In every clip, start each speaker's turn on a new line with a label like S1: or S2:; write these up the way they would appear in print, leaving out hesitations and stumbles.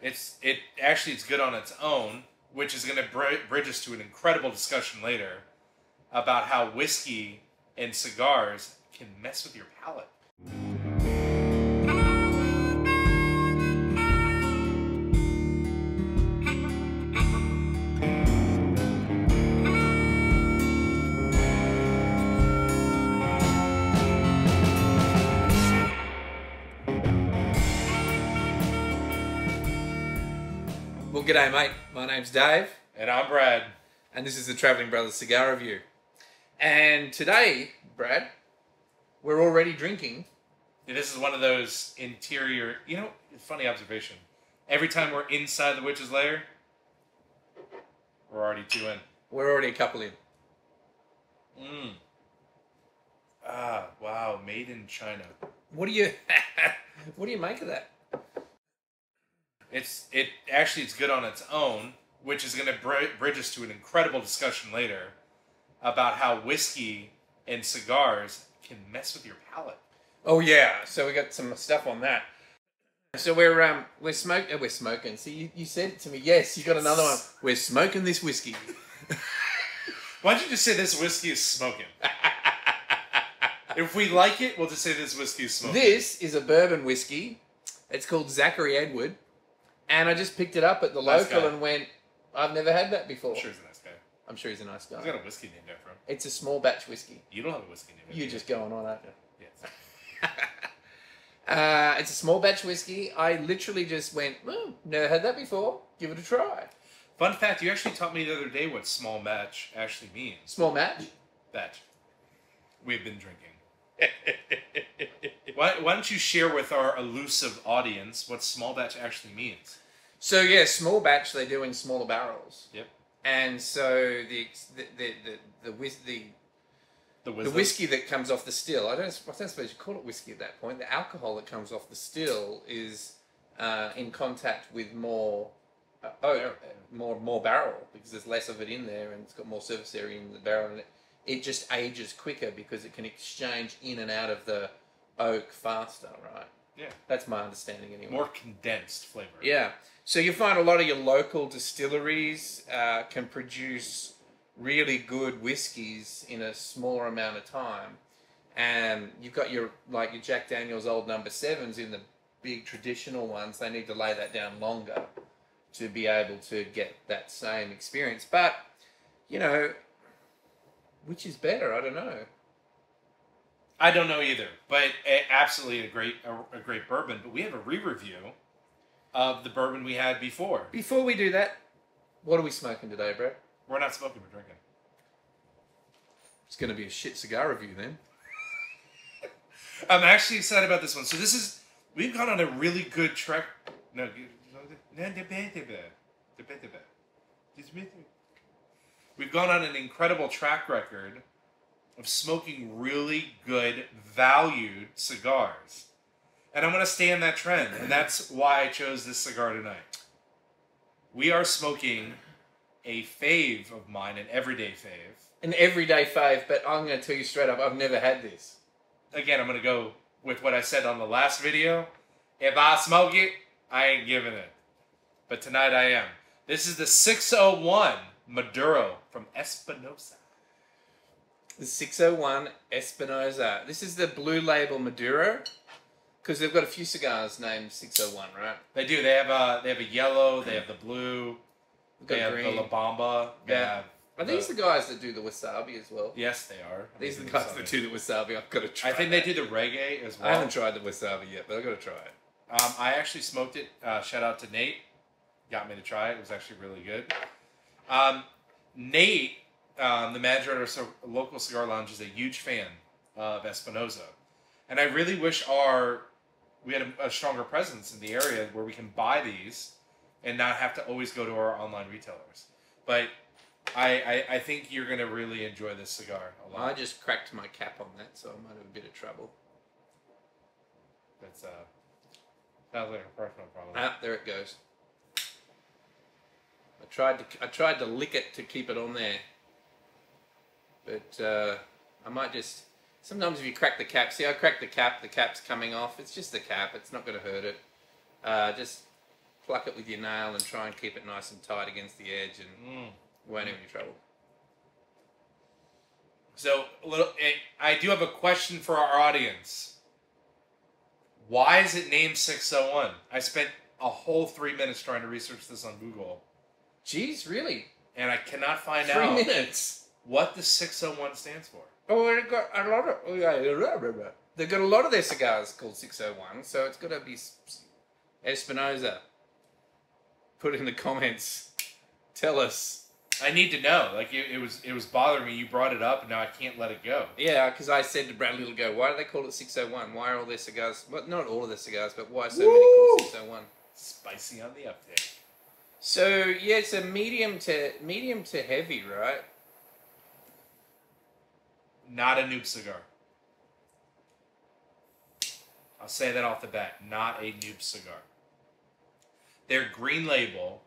S1: It's good on its own, which is going to bridge us to an incredible discussion later about how whiskey and cigars can mess with your palate.
S2: Well, g'day mate, my name's Dave.
S1: And I'm Brad.
S2: And this is the Travelling Brothers Cigar Review. And today, Brad, we're already drinking.
S1: Yeah, this is one of those interior, funny observation. Every time we're inside the witch's lair, we're already two in.
S2: We're already a couple in.
S1: Wow, made in China.
S2: What do you make of that?
S1: It's good on its own, which is going to bridge us to an incredible discussion later about how whiskey and cigars can mess with your palate.
S2: Oh yeah, so we got some stuff on that. So we're smoking. See, you said it to me. Yes, you got another one. We're smoking this whiskey.
S1: Why don't you just say this whiskey is smoking? If we like it, we'll just say this whiskey is smoking.
S2: This is a bourbon whiskey. It's called Zachary Edward. And I just picked it up at the local and went, I've never had that before.
S1: I'm sure he's a nice guy.
S2: I'm sure he's a nice guy.
S1: He's got a whiskey named after him.
S2: It's a small batch whiskey.
S1: You don't have a whiskey named after
S2: You're just going on, aren't you?
S1: Yes.
S2: It's a small batch whiskey. I literally just went, never had that before. Give it a try.
S1: Fun fact, you actually taught me the other day what small batch actually means.
S2: Small batch?
S1: Batch. We've been drinking. Why don't you share with our elusive audience what small batch actually means?
S2: So yeah, small batch they do in smaller barrels.
S1: Yep.
S2: And so the whiskey that comes off the still, I don't suppose you call it whiskey at that point. The alcohol that comes oak is in contact with more more barrel because there's less of it in there and it's got more surface area in the barrel and it just ages quicker because it can exchange in and out of the oak faster, right?
S1: Yeah.
S2: That's my understanding anyway.
S1: More condensed flavor.
S2: Yeah. So you find a lot of your local distilleries can produce really good whiskies in a smaller amount of time. And you've got your Jack Daniel's Old Number 7s in the big traditional ones. They need to lay that down longer to be able to get that same experience. But, which is better? I don't know.
S1: I don't know either, but absolutely a great bourbon. But we have a re-review of the bourbon we had before.
S2: Before we do that, what are we smoking today, Brad?
S1: We're not smoking, we're drinking.
S2: It's going to be a shit cigar review then.
S1: I'm actually excited about this one. So we've gone on a really good track. We've gone on an incredible track record of smoking really good, valued cigars. And I'm going to stay in that trend, and that's why I chose this cigar tonight. We are smoking a fave of mine, an everyday fave.
S2: An everyday fave, but I'm going to tell you straight up, I've never had this.
S1: Again, I'm going to go with what I said on the last video. If I smoke it, I ain't giving it. But tonight I am. This is the 601 Maduro from Espinosa.
S2: The 601 Espinosa. This is the blue label Maduro. Because they've got a few cigars named 601, right?
S1: They do. They have a yellow. They have the blue. They have
S2: green.
S1: the La Bamba.
S2: Yeah. Are these the guys that do the wasabi as well?
S1: Yes, they are.
S2: These are the guys that do the wasabi. I've got to try.
S1: I think they do the reggae as well.
S2: I haven't tried the wasabi yet, but I've got to try it.
S1: I actually smoked it. Shout out to Nate. Got me to try it. It was actually really good. Nate, the manager at our local cigar lounge, is a huge fan of Espinosa. And I really wish we had a stronger presence in the area where we can buy these and not have to always go to our online retailers. But I think you're going to really enjoy this cigar a lot.
S2: I just cracked my cap on that, so I might have a bit of trouble.
S1: That's sounds like a personal problem.
S2: There it goes. I tried to lick it to keep it on there, but I might just. Sometimes if you crack the cap, see I cracked the cap's coming off. It's just the cap. It's not going to hurt it. Just pluck it with your nail and try and keep it nice and tight against the edge, and won't have any trouble.
S1: So, I do have a question for our audience. Why is it named 601? I spent a whole 3 minutes trying to research this on Google.
S2: Jeez, really?
S1: And I cannot find
S2: 3
S1: out
S2: minutes.
S1: What the 601 stands for.
S2: Oh, they've got a lot of... They've got a lot of their cigars called 601, so it's got to be Espinosa. Put in the comments. Tell us.
S1: I need to know. Like, it was bothering me. You brought it up, and now I can't let it go.
S2: Yeah, because I said to Brad a little ago, why do they call it 601? Why are all their cigars... Well, not all of their cigars, but why so many called 601?
S1: Spicy on the uptick.
S2: So, yeah, it's a medium to heavy, right?
S1: Not a noob cigar. I'll say that off the bat. Not a noob cigar. Their green label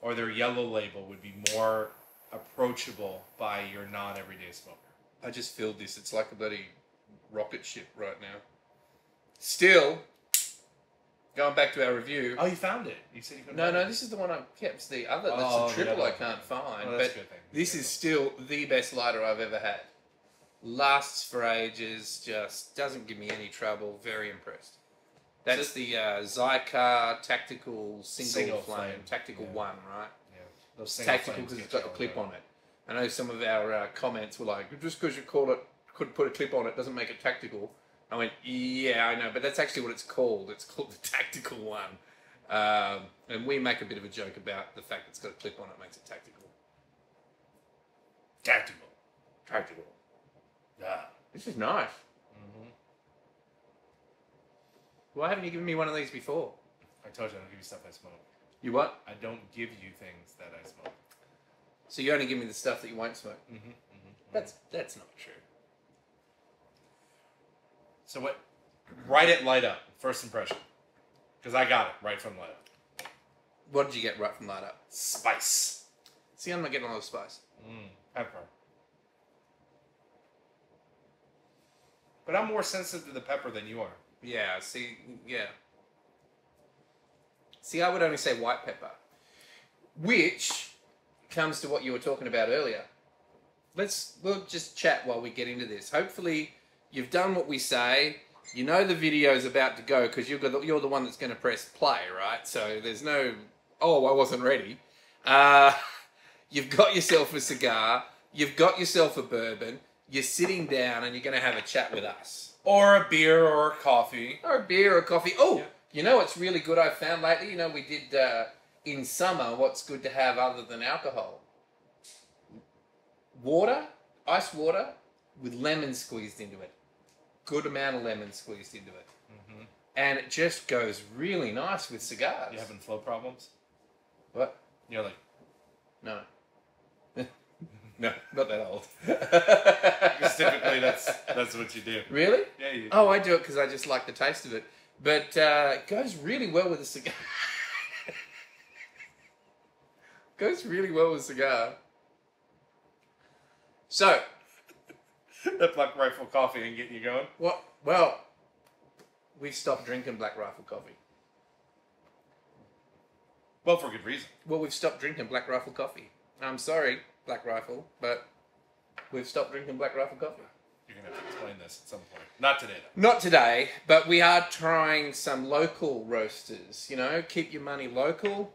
S1: or their yellow label would be more approachable by your non-everyday smoker.
S2: I just filled this. It's like a bloody rocket ship right now. Still, going back to our review.
S1: Oh, you found it. You said you couldn't.
S2: No, this is the one I kept. It's the other. That's the triple I can't find.
S1: Oh,
S2: but this is still the best lighter I've ever had. Lasts for ages. Just doesn't give me any trouble. Very impressed. That's the Cigar Tactical Single Flame. Tactical 1, right?
S1: Yeah. Those single
S2: Tactical because it's got the clip on it. I know some of our comments were like, just because you could put a clip on it doesn't make it tactical. I went, yeah, I know, but that's actually what it's called. It's called the Tactical 1. And we make a bit of a joke about the fact that it's got a clip on it makes it tactical. Tactical. Yeah. This is nice. Why haven't you given me one of these before?
S1: I told you I don't give you stuff I smoke.
S2: You what?
S1: I don't give you things that I smoke.
S2: So you only give me the stuff that you won't smoke? That's not true.
S1: So what? Right at light up. First impression. Because I got it right from light up.
S2: What did you get right from light up?
S1: Spice.
S2: See, I'm not getting a lot of spice.
S1: Pepper. But I'm more sensitive to the pepper than you are.
S2: Yeah, see, yeah. See, I would only say white pepper. Which comes to what you were talking about earlier. We'll just chat while we get into this. Hopefully, you've done what we say. You know the video's about to go because you're the one that's going to press play, right? So there's no, oh, I wasn't ready. You've got yourself a cigar. You've got yourself a bourbon. You're sitting down and you're going to have a chat with us.
S1: Or a beer or a coffee.
S2: Or a beer or a coffee. Oh, yeah. You know what's really good I've found lately? You know, we did in summer, what's good to have other than alcohol? Water, ice water, with lemon squeezed into it. Good amount of lemon squeezed into it. And it just goes really nice with cigars.
S1: You having flow problems?
S2: What?
S1: You're like...
S2: No. No, not that old.
S1: Because typically that's what you do.
S2: Really?
S1: Yeah, you do.
S2: Oh, I do it because I just like the taste of it. But it goes really well with a cigar. Goes really well with a cigar. So.
S1: That Black Rifle coffee ain't getting you going?
S2: What? Well, we've stopped drinking Black Rifle coffee.
S1: Well, for good reason.
S2: Well, we've stopped drinking Black Rifle coffee. I'm sorry, Black Rifle, but we've stopped drinking Black Rifle coffee.
S1: You're going to have to explain this at some point. Not today, though.
S2: Not today, but we are trying some local roasters. You know, keep your money local.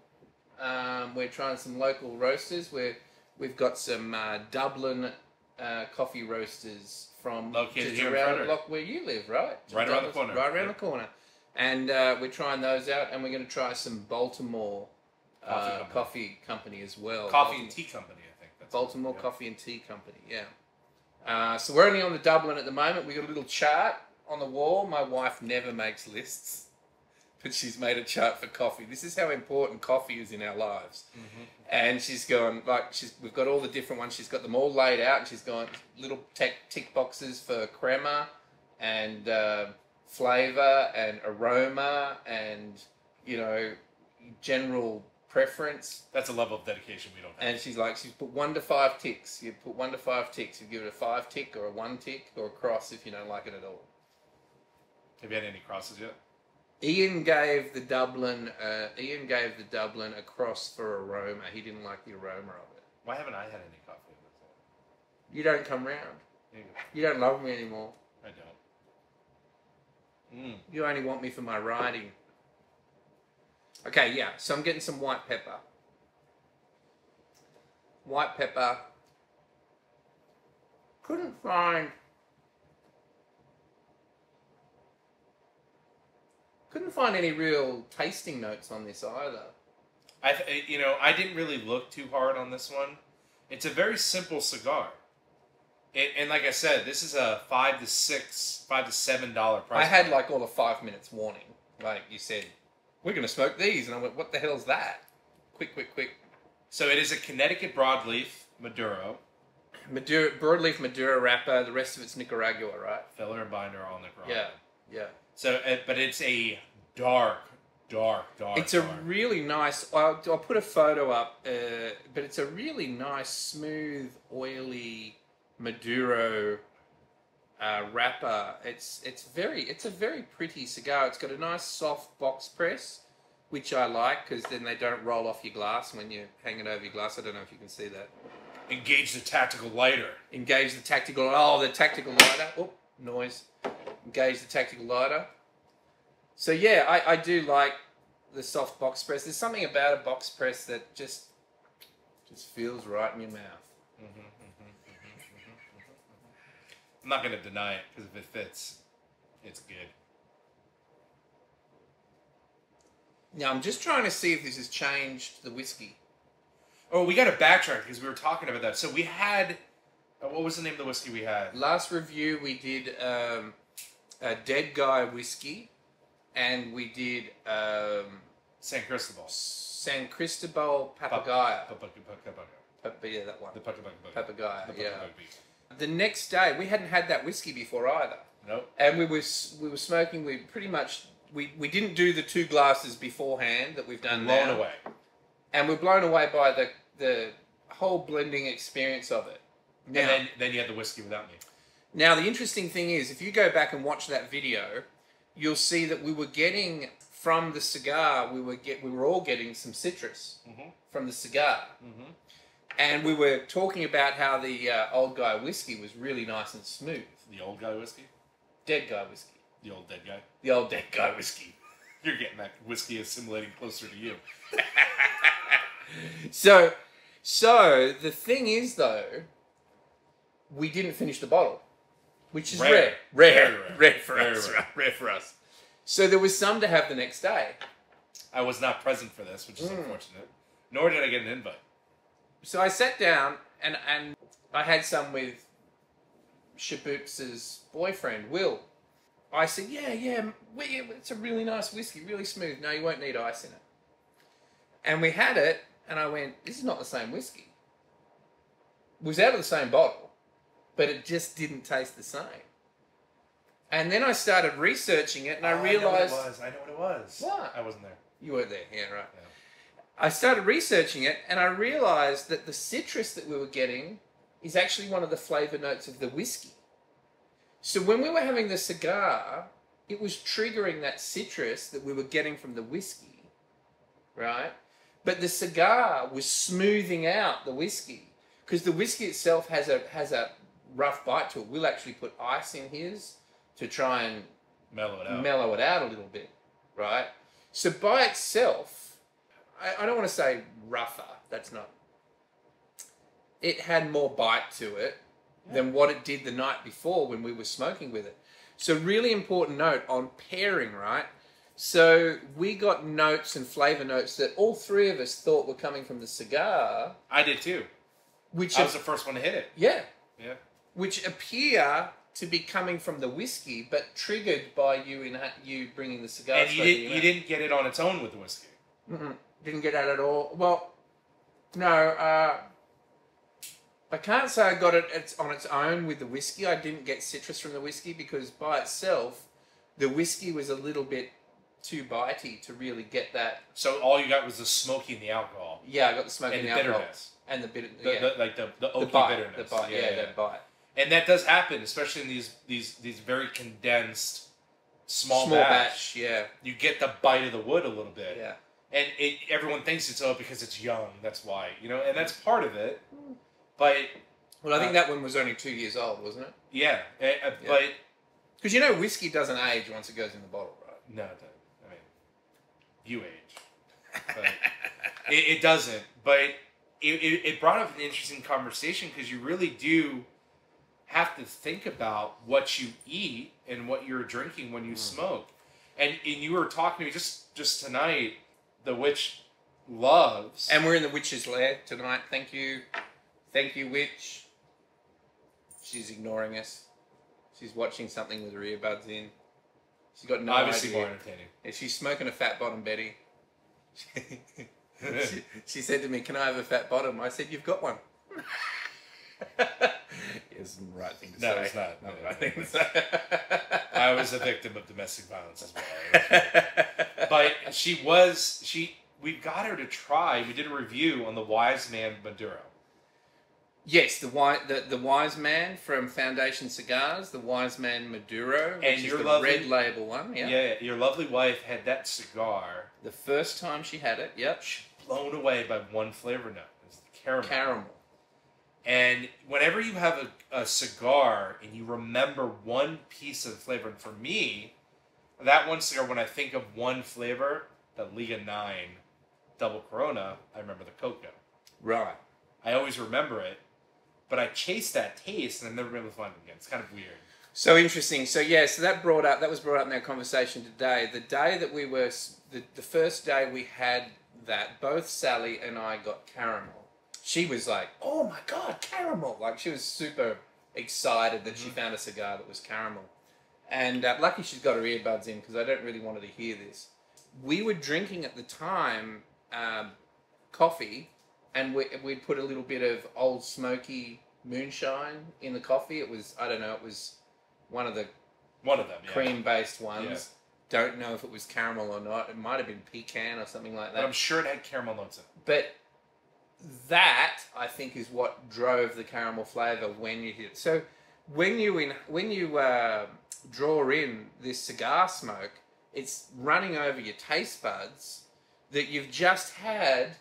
S2: We're trying some local roasters. We've got some Dublin coffee roasters from
S1: located
S2: just
S1: here
S2: around
S1: in
S2: the block where you live, right?
S1: Right around the corner.
S2: Right around the corner. And we're trying those out, and we're going to try some Baltimore coffee company as well.
S1: Coffee and tea company, I think. That's
S2: Baltimore Coffee and Tea Company, yeah. So we're only on the Dublin at the moment. We got a little chart on the wall. My wife never makes lists, but she's made a chart for coffee. This is how important coffee is in our lives. And she's gone, we've got all the different ones. She's got them all laid out, and she's gone little tick boxes for crema and flavour and aroma and, you know, general preference.
S1: That's a level of dedication we don't have.
S2: And she's put 1 to 5 ticks. You put 1 to 5 ticks. You give it a 5 tick or a 1 tick or a cross if you don't like it at all.
S1: Have you had any crosses yet?
S2: Ian gave the Dublin a cross for aroma. He didn't like the aroma of it.
S1: Why haven't I had any coffee with it?
S2: You don't come round. You don't love me anymore.
S1: I don't.
S2: You only want me for my writing. Okay, yeah. So I'm getting some white pepper. White pepper. Couldn't find any real tasting notes on this either.
S1: I didn't really look too hard on this one. It's a very simple cigar. And like I said, this is a $5 to $7 price.
S2: I had like all the 5 minutes warning. Like you said, we're going to smoke these. And I went, what the hell's that? Quick.
S1: So it is a Connecticut broadleaf Maduro.
S2: Broadleaf Maduro wrapper. The rest of it's Nicaragua, right?
S1: Filler and binder all Nicaragua.
S2: Yeah.
S1: So, but it's a dark.
S2: It's a really nice. I'll put a photo up, but it's a really nice, smooth, oily Maduro wrapper. It's a very pretty cigar. It's got a nice soft box press, which I like because then they don't roll off your glass when you hang it over your glass. I don't know if you can see that.
S1: Engage the tactical lighter.
S2: Engage the tactical. Oh, the tactical lighter. Oh, noise. Engage the tactical lighter. So yeah, I do like the soft box press. There's something about a box press that just feels right in your mouth.
S1: I'm not going to deny it because if it fits, it's good.
S2: Now I'm just trying to see if this has changed the whiskey.
S1: Oh, we got to backtrack because we were talking about that. So we had, what was the name of the whiskey we had?
S2: Last review we did a Dead Guy whiskey. And we did
S1: San Cristobal
S2: Papagayo.
S1: Yeah,
S2: that one.
S1: The
S2: Papagayo. Yeah. The next day, we hadn't had that whiskey before either.
S1: Nope.
S2: And we were smoking. We pretty much we didn't do the 2 glasses beforehand that we've done now.
S1: Blown away.
S2: And we're blown away by the whole blending experience of it. Now,
S1: and then you had the whiskey without me.
S2: Now the interesting thing is, if you go back and watch that video, you'll see that we were getting from the cigar. We were all getting some citrus from the cigar, and we were talking about how the old guy whiskey was really nice and smooth.
S1: The old guy whiskey.
S2: Dead guy whiskey.
S1: The old dead guy.
S2: The old dead guy whiskey.
S1: You're getting that whiskey assimilating closer to you.
S2: So the thing is though, we didn't finish the bottle. Which is rare for us. Rare for us. So there was some to have the next day.
S1: I was not present for this, which is unfortunate. Nor did I get an invite. So
S2: I sat down and I had some with Shaboop's boyfriend, Will. I said, yeah, it's a really nice whiskey, really smooth. No, you won't need ice in it. And we had it, and I went, this is not the same whiskey. It was out of the same bottle. But it just didn't taste the same. And then I started researching it, and I realized...
S1: I know what it was.
S2: What?
S1: I wasn't there.
S2: You weren't there, yeah, right.
S1: Yeah.
S2: I started researching it, and I realized that the citrus that we were getting is actually one of the flavor notes of the whiskey. So when we were having the cigar, it was triggering that citrus that we were getting from the whiskey, right? But the cigar was smoothing out the whiskey, because the whiskey itself has a rough bite to it. We'll actually put ice in his to try and mellow it out a little bit, right? So by itself, I don't want to say rougher. That's not. It had more bite to it than what it did the night before when we were smoking with it. So really important note on pairing, right? So we got notes and flavor notes that all 3 of us thought were coming from the cigar.
S1: I did too. I was the first one to hit it.
S2: Yeah.
S1: Yeah.
S2: Which appear to be coming from the whiskey, but triggered by you bringing the cigar.
S1: And you didn't get it on its own with the whiskey.
S2: Didn't get that at all. Well, no. I can't say I got it on its own with the whiskey. I didn't get citrus from the whiskey because by itself, the whiskey was a little bit too bitey to really get that.
S1: So all you got was the smoky and the alcohol.
S2: Yeah, I got the smoky and the alcohol.
S1: Bitterness.
S2: And the bitter,
S1: the oaky bitterness.
S2: The bite, that bite.
S1: And that does happen, especially in these very condensed small batch,
S2: yeah.
S1: you get the bite of the wood a little bit.
S2: Yeah.
S1: And everyone thinks it's because it's young. That's why, and that's part of it. But
S2: well, I think that one was only 2 years old, wasn't it?
S1: Yeah, but
S2: because whiskey doesn't age once it goes in the bottle, right?
S1: No, it doesn't. I mean, you age, but it doesn't. But it brought up an interesting conversation because you really do have to think about what you eat and what you're drinking when you smoke. And you were talking to me just tonight. The witch loves,
S2: and we're in the witch's lair tonight. Thank you, witch. She's ignoring us. She's watching something with her earbuds in. She's got no
S1: obviously
S2: idea.
S1: More entertaining.
S2: Yeah, she's smoking a fat bottom, Betty. She said to me, "Can I have a fat bottom?" I said, "You've got one." It's the right thing to say.
S1: No, it's not.
S2: Not the right thing to say.
S1: I was a victim of domestic violence as well. But we got her to try. We did a review on the Wise Man Maduro.
S2: Yes, the Wise Man from Foundation Cigars, the Wise Man Maduro, which is the red label one. Yeah.
S1: Yeah, your lovely wife had that cigar.
S2: The first time she had it, yep.
S1: She was blown away by one flavor note. It was the caramel.
S2: Caramel.
S1: And whenever you have a cigar and you remember one piece of flavor, and for me, that one cigar, when I think of one flavor, the Liga 9 Double Corona, I remember the coco.
S2: Right.
S1: I always remember it, but I chased that taste and I've never been able to find it again. It's kind of weird.
S2: So interesting. So yeah, so that was brought up in our conversation today. The day that we were, the first day we had that, both Sally and I got caramel. She was like, "Oh my God, caramel!" Like she was super excited that she found a cigar that was caramel. And lucky she's got her earbuds in because I don't really want her to hear this. We were drinking at the time coffee, and we'd put a little bit of Old Smoky moonshine in the coffee. It was, I don't know, it was one of them, yeah. Cream-based ones. Yeah. Don't know if it was caramel or not. It might have been pecan or something like that.
S1: But I'm sure it had caramel notes in it.
S2: But that, I think, is what drove the caramel flavour when you hit it. So when you draw in this cigar smoke, it's running over your taste buds that you've just had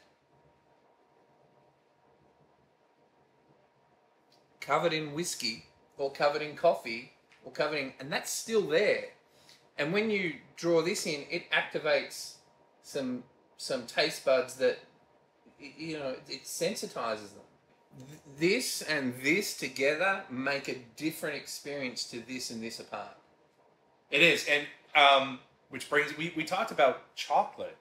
S2: covered in whiskey or covered in coffee or covered in, and that's still there. And when you draw this in, it activates some taste buds that, it sensitizes them. This and this together make a different experience to this and this apart.
S1: It is, and which brings, we talked about chocolate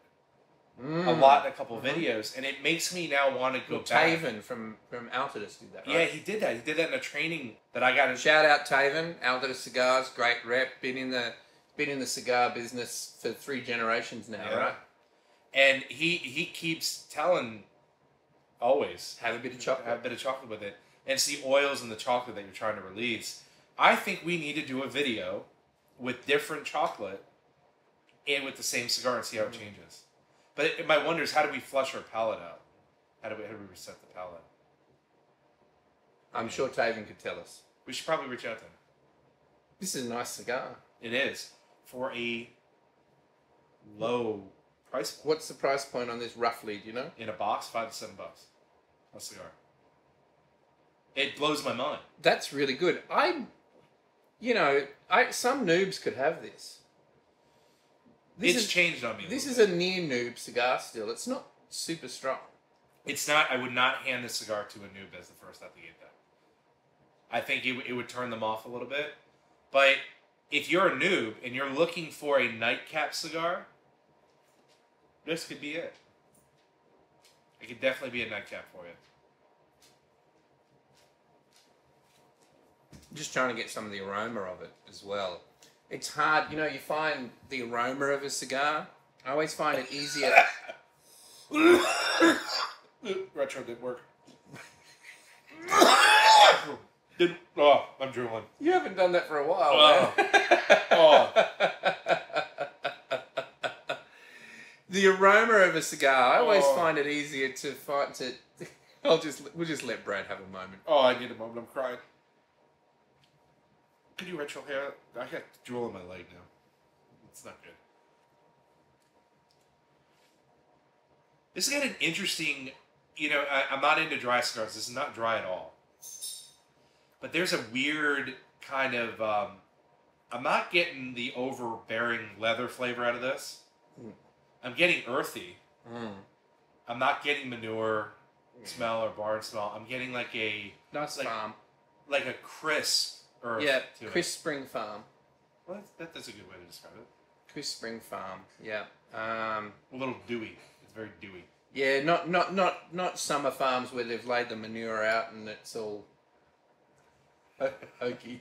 S1: a lot in a couple of videos, and it makes me now want to go back.
S2: Taven from Altadis did that, right?
S1: Yeah, he did that. He did that in a training that I got in.
S2: Shout out Taven, Altadis Cigars, great rep, been in the cigar business for 3 generations now, right?
S1: And he keeps telling, always,
S2: have a bit of chocolate.
S1: Have a bit of chocolate with it. And it's the oils and the chocolate that you're trying to release. I think we need to do a video with different chocolate and with the same cigar and see how it changes. But my wonder is, how do we flush our palate out? How do we reset the palate?
S2: I'm sure Taven could tell us.
S1: We should probably reach out to him.
S2: This is a nice cigar.
S1: It is. For a low price point.
S2: What's the price point on this roughly, do you know?
S1: In a box, $5 to $7. A cigar. It blows my mind.
S2: That's really good. Some noobs could have this.
S1: It's changed on me.
S2: This is a near noob cigar still. It's not super strong.
S1: It's not. I would not hand this cigar to a noob as the first out the gate, though. I think it would turn them off a little bit. But if you're a noob and you're looking for a nightcap cigar, this could be it. It could definitely be a nightcap for you.
S2: Just trying to get some of the aroma of it as well. It's hard, you find the aroma of a cigar. I always find it easier.
S1: Retro didn't work. I'm drooling.
S2: You haven't done that for a while, man. The aroma of a cigar. I always find it easier to find to. We'll just let Brad have a moment.
S1: I need a moment. I'm crying. Could you retro hair? I got drool in my leg now. It's not good. This is got an interesting, you know, I'm not into dry cigars. This is not dry at all. But there's a weird kind of, I'm not getting the overbearing leather flavor out of this. Mm. I'm getting earthy. Mm. I'm not getting manure smell or barn smell. I'm getting like a...
S2: Nice farm.
S1: Like a crisp earth.
S2: Yeah, crisp spring farm.
S1: Well, that's a good way to describe it.
S2: Crisp spring farm, yeah.
S1: A little dewy. It's very dewy.
S2: Yeah, not summer farms where they've laid the manure out and it's all oaky.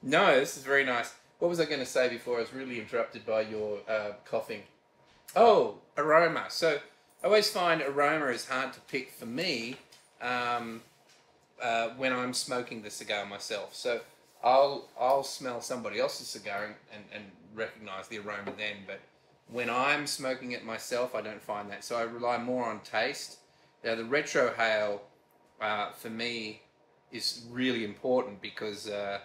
S2: No, this is very nice. What was I going to say before I was really interrupted by your coughing? Oh, aroma. So I always find aroma is hard to pick for me when I'm smoking the cigar myself. So I'll smell somebody else's cigar and recognize the aroma then, but when I'm smoking it myself, I don't find that. So I rely more on taste. Now, the retrohale, for me, is really important because, you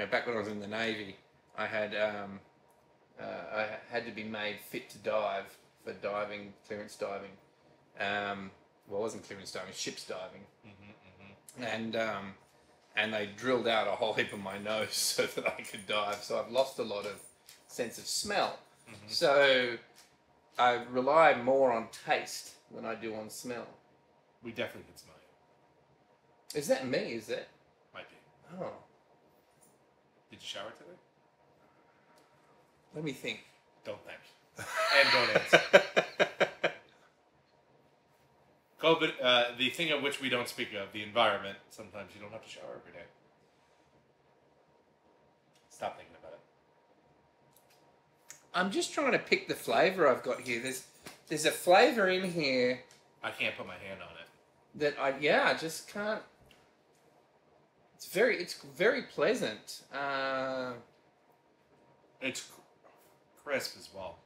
S2: know, back when I was in the Navy, I had to be made fit to dive for diving, clearance diving. Well, it wasn't clearance diving, ship's diving. And they drilled out a whole heap of my nose so that I could dive. So I've lost a lot of sense of smell. So I rely more on taste than I do on smell.
S1: We definitely can smell you.
S2: Is that me? Is that?
S1: Might be.
S2: Oh.
S1: Did you shower today?
S2: Let me think.
S1: Don't think. And don't answer. COVID, the thing of which we don't speak of, the environment, sometimes you don't have to shower every day. Stop thinking about it.
S2: I'm just trying to pick the flavour I've got here. There's a flavour in here.
S1: I can't put my hand on it.
S2: That I just can't. It's very pleasant.
S1: It's crisp as well.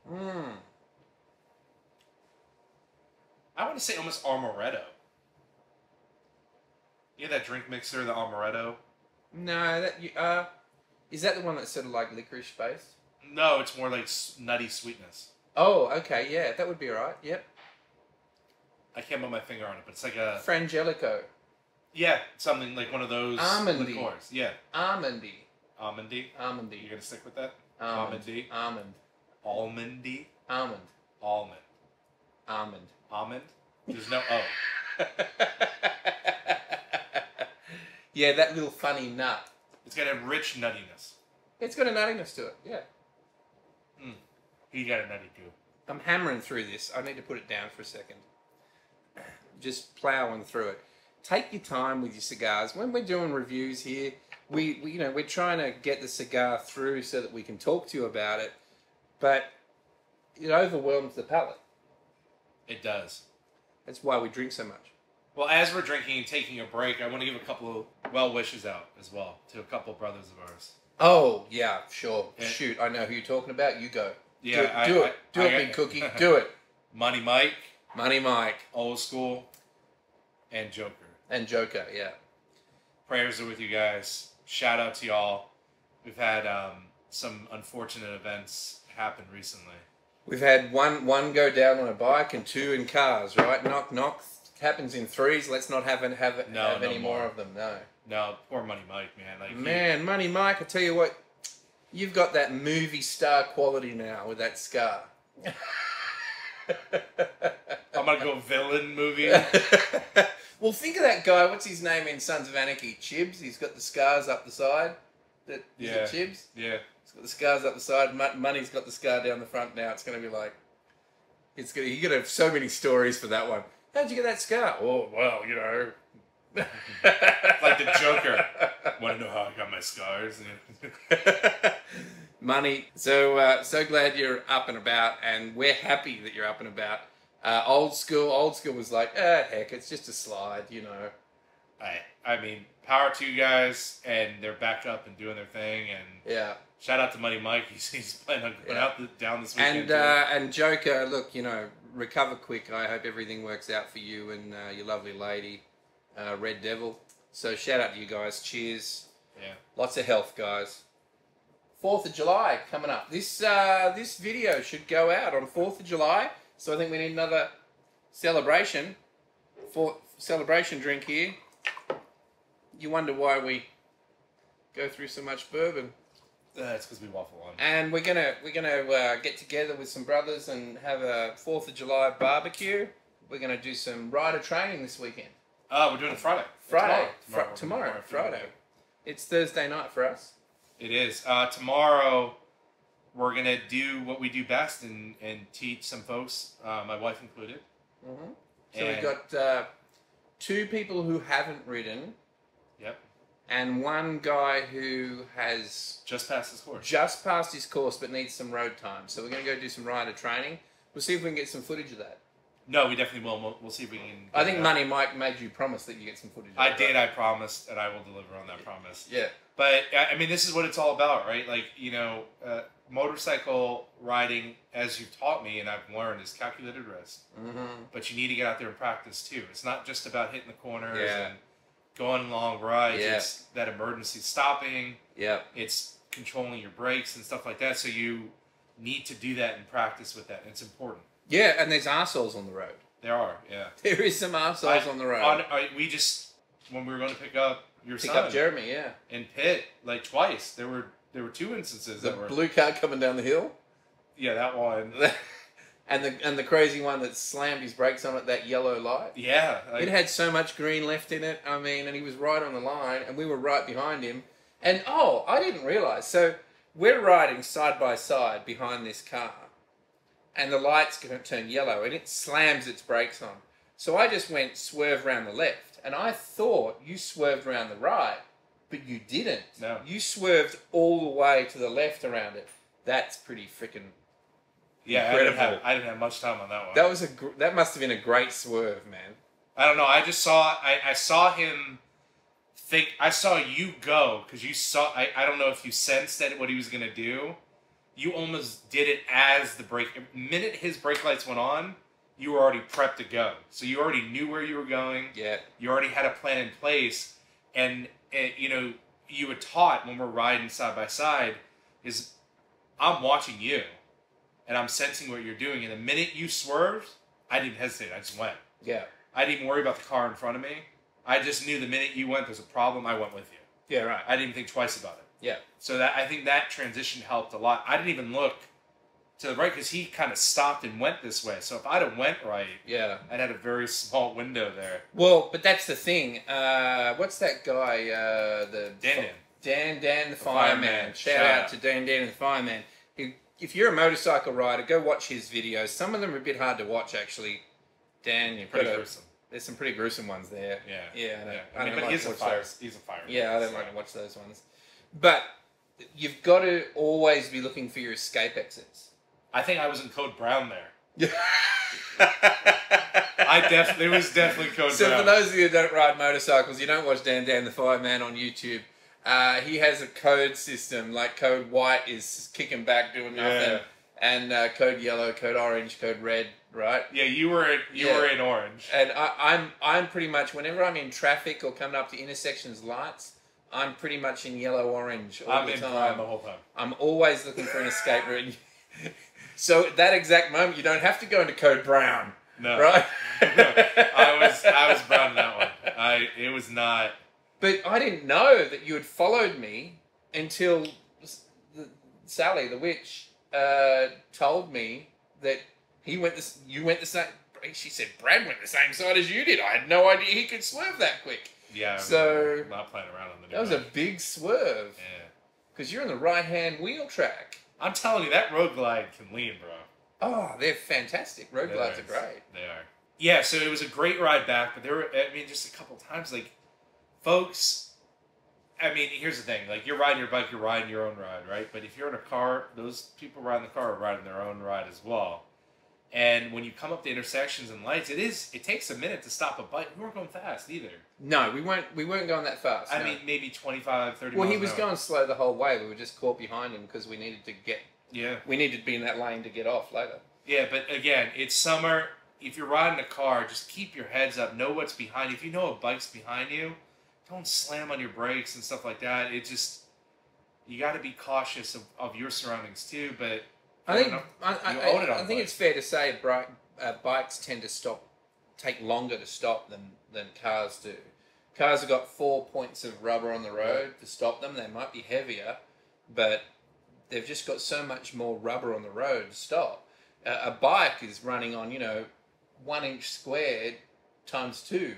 S1: I want to say almost amaretto. You know that drink mixer, the amaretto?
S2: No, is that the one that's sort of like licorice based?
S1: No, it's more like nutty sweetness.
S2: Oh, okay, yeah, that would be right. Yep.
S1: I can't put my finger on it, but it's like a...
S2: Frangelico.
S1: Yeah, something like one of those
S2: Almondy.
S1: liqueurs. Yeah.
S2: Almondy.
S1: Almondy?
S2: Almondy.
S1: You gonna stick with that?
S2: Almond.
S1: Almondy?
S2: Almond.
S1: Almondy?
S2: Almond.
S1: Almond.
S2: Almond.
S1: Almond? There's no O.
S2: Yeah, that little funny nut.
S1: It's got a rich nuttiness.
S2: It's got a nuttiness to it, yeah.
S1: He got a nutty too.
S2: I'm hammering through this. I need to put it down for a second. Just ploughing through it. Take your time with your cigars. When we're doing reviews here, we're trying to get the cigar through so that we can talk to you about it, but it overwhelms the palate.
S1: It does.
S2: That's why we drink so much.
S1: Well, as we're drinking and taking a break, I want to give a couple of well wishes out as well to a couple of brothers of ours.
S2: Oh, yeah, sure.
S1: Yeah.
S2: Shoot, I know who you're talking about. You go.
S1: Yeah,
S2: do it, Big Cookie. Do it.
S1: Money Mike.
S2: Money Mike.
S1: Old School. And Joker.
S2: And Joker, yeah.
S1: Prayers are with you guys. Shout out to y'all. We've had some unfortunate events happen recently.
S2: We've had one go down on a bike and two in cars, right? Knock, knock. Happens in threes. Let's not have any more of them. No.
S1: No, poor Money Mike, man.
S2: Man, Money Mike, I tell you what, you've got that movie star quality now with that scar.
S1: I'm gonna go villain movie.
S2: Well, think of that guy. What's his name in Sons of Anarchy? Chibs. He's got the scars up the side. Is it Chibs?
S1: Yeah.
S2: He's got the scars up the side. Money's got the scar down the front now. It's going to be like... You're going to have so many stories for that one. How'd you get that scar? Oh, well, you know...
S1: Like the Joker. Want to know how I got my scars?
S2: Money. So glad you're up and about, and we're happy that you're up and about. Old school was like, heck, it's just a slide, you know.
S1: I mean, power to you guys, and they're back up and doing their thing, and
S2: yeah.
S1: Shout out to Money Mike. He's planning on going down this weekend.
S2: And Joker, look, you know, recover quick. I hope everything works out for you and your lovely lady, Red Devil. So shout out to you guys. Cheers.
S1: Yeah.
S2: Lots of health, guys. 4th of July coming up. This video should go out on 4th of July. So I think we need another celebration drink here. You wonder why we go through so much bourbon.
S1: It's because we waffle on.
S2: And we're gonna get together with some brothers and have a 4th of July barbecue. We're gonna do some rider training this weekend.
S1: We're doing it Friday.
S2: Tomorrow, Friday. It's Thursday night for us.
S1: It is. Tomorrow, we're going to do what we do best and teach some folks, my wife included.
S2: Mm-hmm. So we've got 2 people who haven't ridden.
S1: Yep.
S2: And 1 guy who has...
S1: Just passed his course.
S2: Just passed his course but needs some road time. So we're going to go do some rider training. We'll see if we can get some footage of that.
S1: No, we definitely will. We'll see if we can.
S2: I think Money Mike made you promise that you get some footage.
S1: I did. I promised, and I will deliver on that promise.
S2: Yeah.
S1: But I mean, this is what it's all about, right? Like, you know, motorcycle riding, as you've taught me and I've learned, is calculated risk.
S2: Mm-hmm.
S1: But you need to get out there and practice too. It's not just about hitting the corners
S2: Yeah.
S1: and going long rides.
S2: Yeah.
S1: It's that emergency stopping.
S2: Yeah.
S1: It's controlling your brakes and stuff like that. So you need to do that and practice with that. It's important.
S2: Yeah, and there's arseholes on the road.
S1: There are, yeah.
S2: There is some arseholes on the road.
S1: We just, when we were going to pick up your son.
S2: Pick up Jeremy, yeah.
S1: In pit, like twice. There were 2 instances
S2: The
S1: that were...
S2: blue car coming down the hill.
S1: Yeah, that one.
S2: and the crazy one that slammed his brakes on at that yellow light.
S1: Yeah.
S2: It had so much green left in it. I mean, and he was right on the line, and we were right behind him. And, I didn't realise. So, we're riding side by side behind this car. And the light's going to turn yellow, and it slams its brakes on. So I just went swerve around the left, and I thought you swerved around the right, but you didn't.
S1: No.
S2: You swerved all the way to the left around it. That's pretty freaking incredible.
S1: I didn't have much time on that one.
S2: That must have been a great swerve, man.
S1: I don't know. I just saw... I saw him think... I saw you go, because you saw... I don't know if you sensed that what he was going to do. You almost did it as the brake... The minute his brake lights went on, you were already prepped to go. So you already knew where you were going.
S2: Yeah.
S1: You already had a plan in place. And you know, you were taught when we're riding side by side is I'm watching you. And I'm sensing what you're doing. And the minute you swerved, I didn't hesitate. I just went.
S2: Yeah.
S1: I didn't even worry about the car in front of me. I just knew the minute you went, there's a problem, I went with you.
S2: Yeah, right.
S1: I didn't even think twice about it.
S2: Yeah.
S1: So that I think that transition helped a lot. I didn't even look to the right because he kind of stopped and went this way. So if I'd have went right,
S2: yeah,
S1: I'd had a very small window there.
S2: Well, but that's the thing. What's that guy? Dan the fireman. Shout out to Dan the fireman. If you're a motorcycle rider, go watch his videos. Some of them are a bit hard to watch, actually. Dan, you've got
S1: gruesome.
S2: There's some pretty gruesome ones there.
S1: Yeah.
S2: Yeah.
S1: I don't like he's a fireman.
S2: Yeah, I don't like to watch those ones. But you've got to always be looking for your escape exits.
S1: I think I was in code brown there.
S2: Yeah.
S1: It was definitely code brown.
S2: So for those of you who don't ride motorcycles, you don't watch Dan the Fireman on YouTube. He has a code system, like code white is kicking back, doing nothing, and code yellow, code orange, code red, right?
S1: Yeah, you were in orange.
S2: And I'm pretty much, whenever I'm in traffic or coming up to intersections lights, I'm pretty much in yellow orange all the time. I'm in brown
S1: the whole time.
S2: I'm always looking for an escape route. So at that exact moment, you don't have to go into code brown.
S1: No.
S2: Right?
S1: No. I was brown in that one. It was not...
S2: But I didn't know that you had followed me until Sally, the witch, told me that you went the same... She said, Brad went the same side as you did. I had no idea he could swerve that quick.
S1: Yeah,
S2: so
S1: not playing around on the
S2: that was a big swerve.
S1: Yeah. Because
S2: you're on the right-hand wheel track.
S1: I'm telling you, that road glide can lean, bro.
S2: Oh, they're fantastic. Road glides are great.
S1: They are. Yeah, so it was a great ride back, but there were, just a couple times, like, folks, here's the thing. Like, you're riding your bike, you're riding your own ride, right? But if you're in a car, those people riding the car are riding their own ride as well. And when you come up to intersections and lights, it takes a minute to stop a bike. We weren't going fast either.
S2: No, we weren't going that fast.
S1: I mean, maybe 25, 30
S2: Well,
S1: miles
S2: he was going slow the whole way. We were just caught behind him because we needed to get...
S1: Yeah.
S2: We needed to be in that lane to get off later.
S1: Yeah, but again, it's summer. If you're riding a car, just keep your heads up. Know what's behind you. If you know a bike's behind you, don't slam on your brakes and stuff like that. you got to be cautious of your surroundings too. But
S2: I think
S1: I
S2: think it's fair to say bikes tend to take longer to stop than cars do. Cars have got 4 points of rubber on the road to stop them. They might be heavier, but they've just got so much more rubber on the road to stop. A bike is running on 1 inch squared times 2.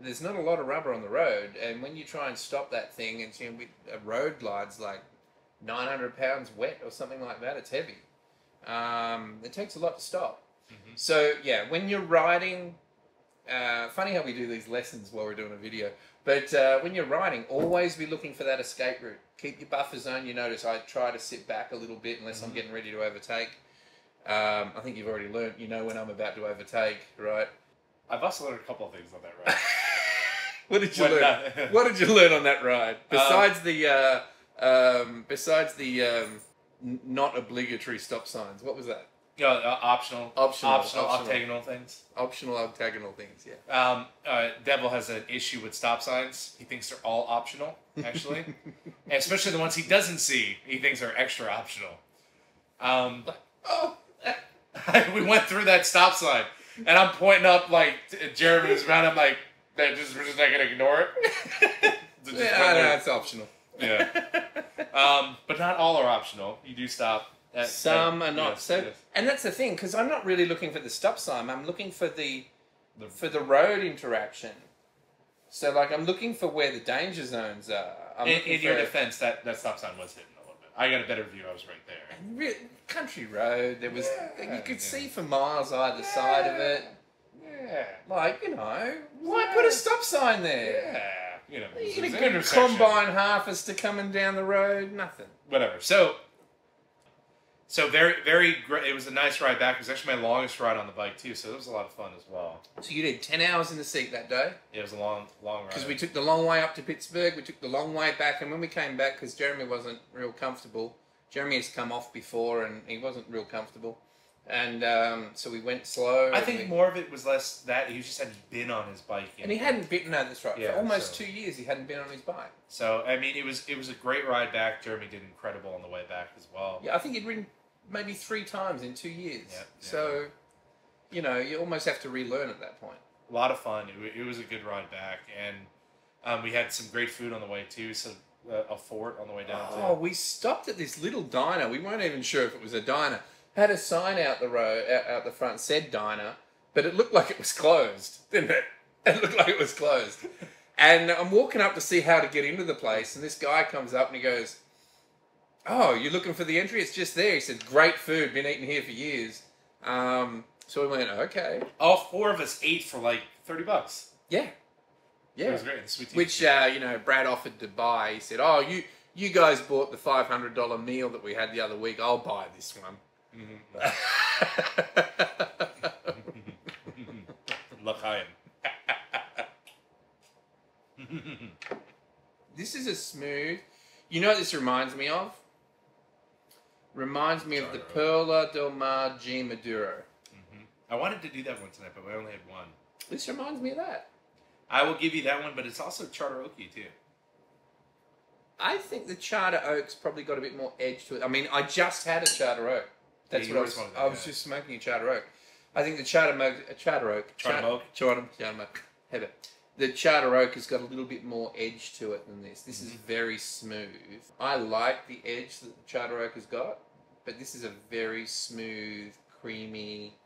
S2: There's not a lot of rubber on the road, and when you try and stop that thing, and a road glide's like 900 pounds wet or something like that. It's heavy. It takes a lot to stop. Mm-hmm. So yeah, when you're riding, funny how we do these lessons while we're doing a video. But when you're riding, always be looking for that escape route. Keep your buffer zone. You notice I try to sit back a little bit unless I'm getting ready to overtake. I think you've already learned. You know when I'm about to overtake, right?
S1: I've also learned a couple of things on that ride.
S2: What did you learn? What did you learn on that ride? Besides the not obligatory stop signs, what was that?
S1: Optional octagonal things.
S2: Optional octagonal things, yeah.
S1: Devil has an issue with stop signs. He thinks they're all optional, actually. And especially the ones he doesn't see, he thinks are extra optional. We went through that stop sign, and I'm pointing up like Jeremy was around. I'm like, we're just not gonna ignore it.
S2: Yeah, it's optional.
S1: Yeah. But not all are optional. You do stop.
S2: Some are not. And that's the thing, because I'm not really looking for the stop sign. I'm looking for the road interaction. So, like, I'm looking for where the danger zones are.
S1: In your defense, that stop sign was hidden a little bit. I got a better view. I was right there.
S2: Country road. There was you could see for miles either side of it.
S1: Yeah.
S2: Like, why put a stop sign there?
S1: Yeah.
S2: You're going to get combine harvester coming down the road. Nothing.
S1: Whatever. So very, very great. It was a nice ride back. It was actually my longest ride on the bike too, so it was a lot of fun as well.
S2: So you did 10 hours in the seat that day?
S1: Yeah, it was a long ride.
S2: Because we took the long way up to Pittsburgh, we took the long way back, and when we came back, because Jeremy wasn't real comfortable, Jeremy has come off before, and he wasn't real comfortable, and so we went slow.
S1: I think more of it was less that he just hadn't been on his bike yet.
S2: And he hadn't been, no, that's right. Yeah, for almost 2 years, he hadn't been on his bike.
S1: So, I mean, it was a great ride back. Jeremy did incredible on the way back as well.
S2: Yeah, I think he'd ridden maybe 3 times in 2 years. Yeah. So, you almost have to relearn at that point.
S1: A lot of fun. It was a good ride back. And we had some great food on the way, too. So, a fort on the way down, too.
S2: Oh, we stopped at this little diner. We weren't even sure if it was a diner. Had a sign out the road, out the front, said diner, but it looked like it was closed, didn't it? It looked like it was closed. And I'm walking up to see how to get into the place, and this guy comes up and he goes, "Oh, you're looking for the entry? It's just there." He said, "Great food, been eating here for years." So we went, okay.
S1: All 4 of us ate for like $30.
S2: Yeah. Yeah.
S1: It was great. The sweet tea.
S2: Which, Brad offered to buy. He said, "Oh, you guys bought the $500 meal that we had the other week. I'll buy this one."
S1: L'chaim.
S2: This is a smooth. You know what this reminds me of? Reminds me of the Perla del Mar G Maduro.
S1: I wanted to do that one tonight, but we only had one.
S2: This reminds me of that.
S1: I will give you that one, but it's also Charter Oaky too.
S2: I think the Charter Oak's probably got a bit more edge to it. I mean, I just had a Charter Oak. That's what I was just smoking a Charter Oak. I think the Charter Oak has got a little bit more edge to it than this. This is very smooth. I like the edge that the Charter Oak has got, but this is a very smooth, creamy,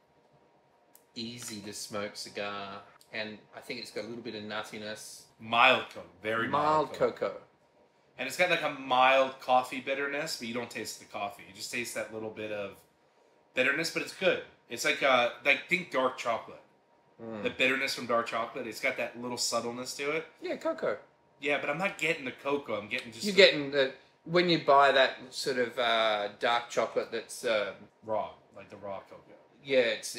S2: easy to smoke cigar. And I think it's got a little bit of nuttiness.
S1: Mild cocoa. Very mild
S2: cocoa.
S1: And it's got like a mild coffee bitterness, but you don't taste the coffee. You just taste that little bit of bitterness, but it's good. It's like think dark chocolate. The bitterness from dark chocolate. It's got that little subtleness to it.
S2: Yeah, cocoa.
S1: Yeah, but I'm not getting the cocoa. I'm getting just...
S2: You're getting when you buy that sort of dark chocolate that's...
S1: raw, like the raw cocoa.
S2: Yeah, it's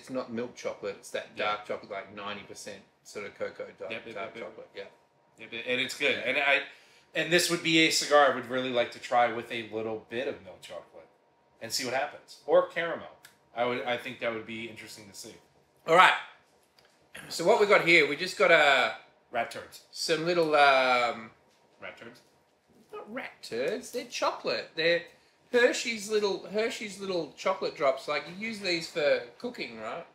S2: not milk chocolate. It's that dark chocolate, like 90% sort of cocoa dark chocolate. Yeah.
S1: And it's good. And this would be a cigar I would really like to try with a little bit of milk chocolate and see what happens. Or caramel. I think that would be interesting to see.
S2: All right. So what we got here, we just got
S1: rat turds.
S2: Some little
S1: rat turds.
S2: Not not rat turds. They're chocolate. They're Hershey's little chocolate drops. Like you use these for cooking, right?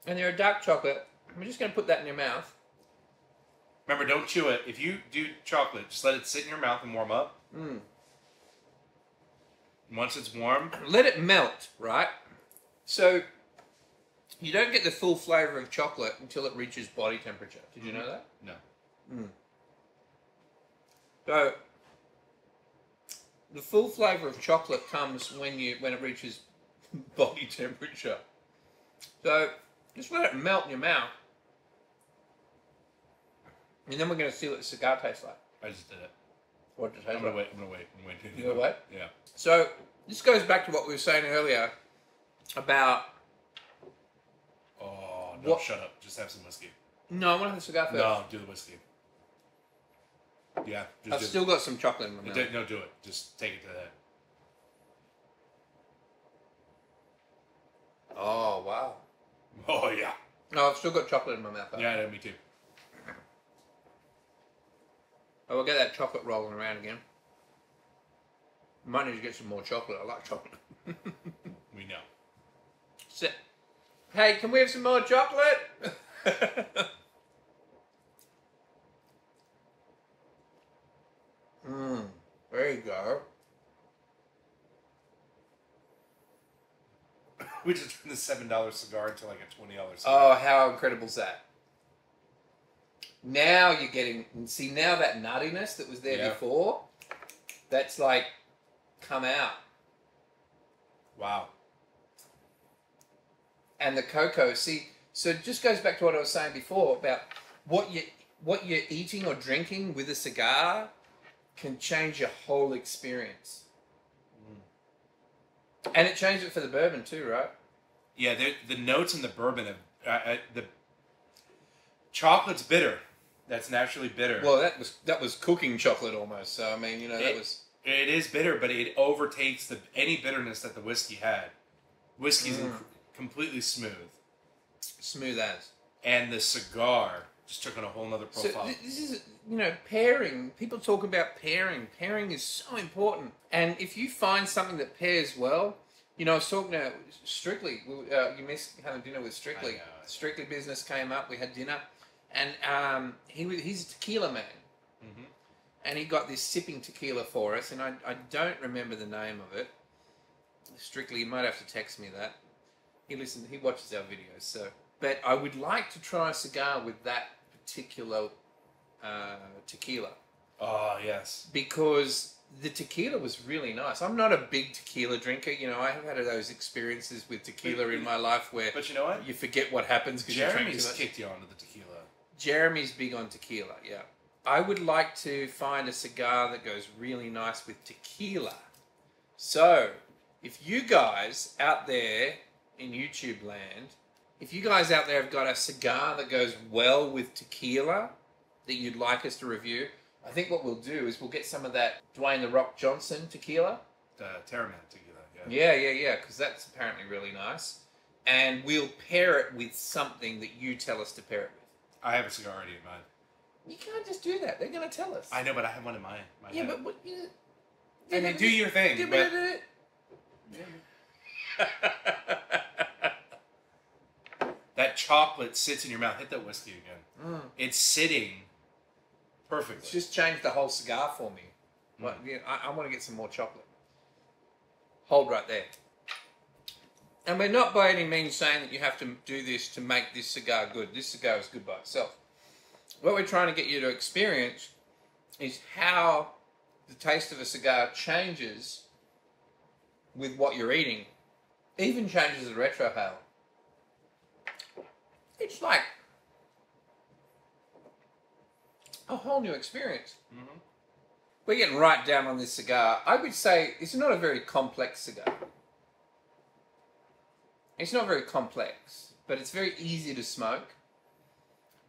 S2: And they're a dark chocolate. I'm just going to put that in your mouth.
S1: Remember, don't chew it. If you do chocolate, just let it sit in your mouth and warm up.
S2: Mm.
S1: Once it's warm,
S2: let it melt, right? So you don't get the full flavor of chocolate until it reaches body temperature. Did you know that?
S1: No.
S2: Mm. So the full flavor of chocolate comes when it reaches body temperature. So just let it melt in your mouth, and then we're going to see what the cigar tastes like.
S1: I just did it.
S2: What does it taste
S1: I'm
S2: like?
S1: gonna wait.
S2: You gonna wait?
S1: Yeah.
S2: So this goes back to what we were saying earlier about.
S1: Oh no! Shut up. Just have some whiskey.
S2: No, I want to have the cigar first.
S1: No, do the whiskey. Yeah.
S2: I've still got some chocolate in my mouth.
S1: No, do it. Just take it to that.
S2: Oh wow.
S1: Oh yeah.
S2: No, I've still got chocolate in my mouth.
S1: Yeah, me too.
S2: I will get that chocolate rolling around again. Might need to get some more chocolate. I like chocolate.
S1: We know.
S2: So, hey, can we have some more chocolate? There you go.
S1: We just turned the $7 cigar into like a $20 cigar.
S2: Oh, how incredible is that? Now you're getting, see, now that nuttiness that was there before, that's like come out.
S1: Wow.
S2: And the cocoa, see, so it just goes back to what I was saying before about what you're eating or drinking with a cigar can change your whole experience. And it changed it for the bourbon too, right?
S1: Yeah, the notes in the bourbon have the chocolate's bitter. That's naturally bitter.
S2: Well, that was cooking chocolate almost. So I mean, you know, that was.
S1: It is bitter, but it overtakes any bitterness that the whiskey had. Whiskey's completely smooth.
S2: Smooth as.
S1: And the cigar just took on a whole nother profile.
S2: So this is, you know, pairing. People talk about pairing. Pairing is so important. And if you find something that pairs well, you know, I was talking to Strictly. You missed having dinner with Strictly.
S1: I know.
S2: Strictly business came up. We had dinner. And he's a tequila man. Mm-hmm. And he got this sipping tequila for us. And I don't remember the name of it. Strictly, you might have to text me that. He watches our videos. So, but I would like to try a cigar with that particular tequila.
S1: Oh, yes.
S2: Because the tequila was really nice. I'm not a big tequila drinker. You know, I have had those experiences with tequila in my life where
S1: but you know what?
S2: You forget what happens because you drink too
S1: Jeremy's
S2: much.
S1: kicked you onto the tequila.
S2: Jeremy's big on tequila, yeah. I would like to find a cigar that goes really nice with tequila. So, if you guys out there in YouTube land, if you guys out there have got a cigar that goes well with tequila that you'd like us to review, I think what we'll do is we'll get some of that Dwayne The Rock Johnson tequila.
S1: The Terraman tequila, yeah.
S2: Yeah, because that's apparently really nice. And we'll pair it with something that you tell us to pair it with.
S1: I have a cigar already in mind.
S2: You can't just do that. They're going to tell us.
S1: I know, but I have one in mind.
S2: Yeah, but what... You,
S1: I mean, do your thing, but... That chocolate sits in your mouth. Hit that whiskey again. It's sitting perfectly.
S2: It's just changed the whole cigar for me. But, you know, I want to get some more chocolate. Hold right there. And we're not by any means saying that you have to do this to make this cigar good. This cigar is good by itself. What we're trying to get you to experience is how the taste of a cigar changes with what you're eating. Even changes the retrohale. It's like a whole new experience. Mm-hmm. We're getting right down on this cigar. I would say it's not a very complex cigar. It's not very complex, but it's very easy to smoke.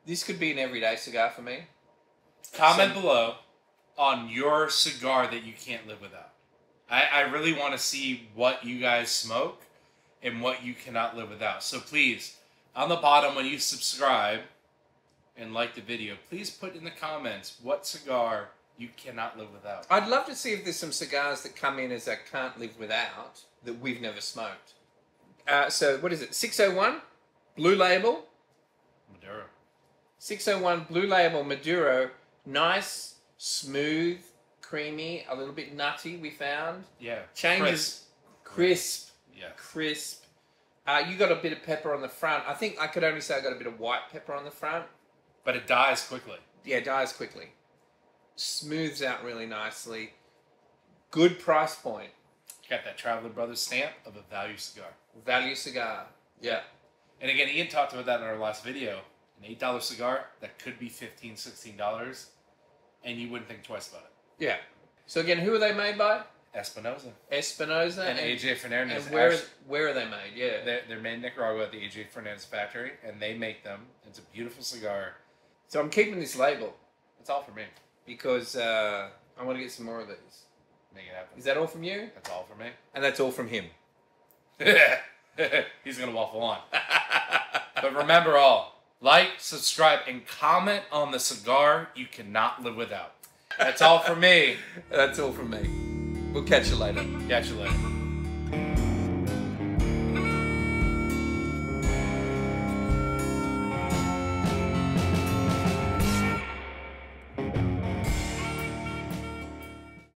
S2: This could be an everyday cigar for me.
S1: Comment below on your cigar that you can't live without. I really want to see what you guys smoke and what you cannot live without. So please, on the bottom when you subscribe and like the video, please put in the comments what cigar you cannot live without.
S2: I'd love to see if there's some cigars that come in as a can't live without that we've never smoked. So what is it? 601 Blue Label.
S1: Maduro.
S2: 601 Blue Label Maduro. Nice, smooth, creamy, a little bit nutty. We found.
S1: Yeah.
S2: Changes crisp.
S1: Yeah.
S2: Crisp. You got a bit of pepper on the front. I think I could only say I got a bit of white pepper on the front.
S1: But it dies quickly.
S2: Yeah, it dies quickly. Smooths out really nicely. Good price point.
S1: Got that Traveler Brothers stamp of a value cigar.
S2: Value cigar. Yeah.
S1: And again, Ian talked about that in our last video. An $8 cigar that could be $15, $16, and you wouldn't think twice about it.
S2: Yeah. So again, who are they made by?
S1: Espinosa.
S2: Espinosa
S1: And AJ Fernandez.
S2: And where are they made? Yeah.
S1: They're made in Nicaragua at the AJ Fernandez factory, and they make them. It's a beautiful cigar.
S2: So I'm keeping this label.
S1: It's all for me.
S2: Because I want to get some more of these.
S1: Make it happen.
S2: Is that all from you?
S1: That's all for me.
S2: And that's all from him.
S1: He's going to waffle on. But remember all, like, subscribe, and comment on the cigar you cannot live without. That's all for me.
S2: That's all from me. We'll catch you later.
S1: Catch you later.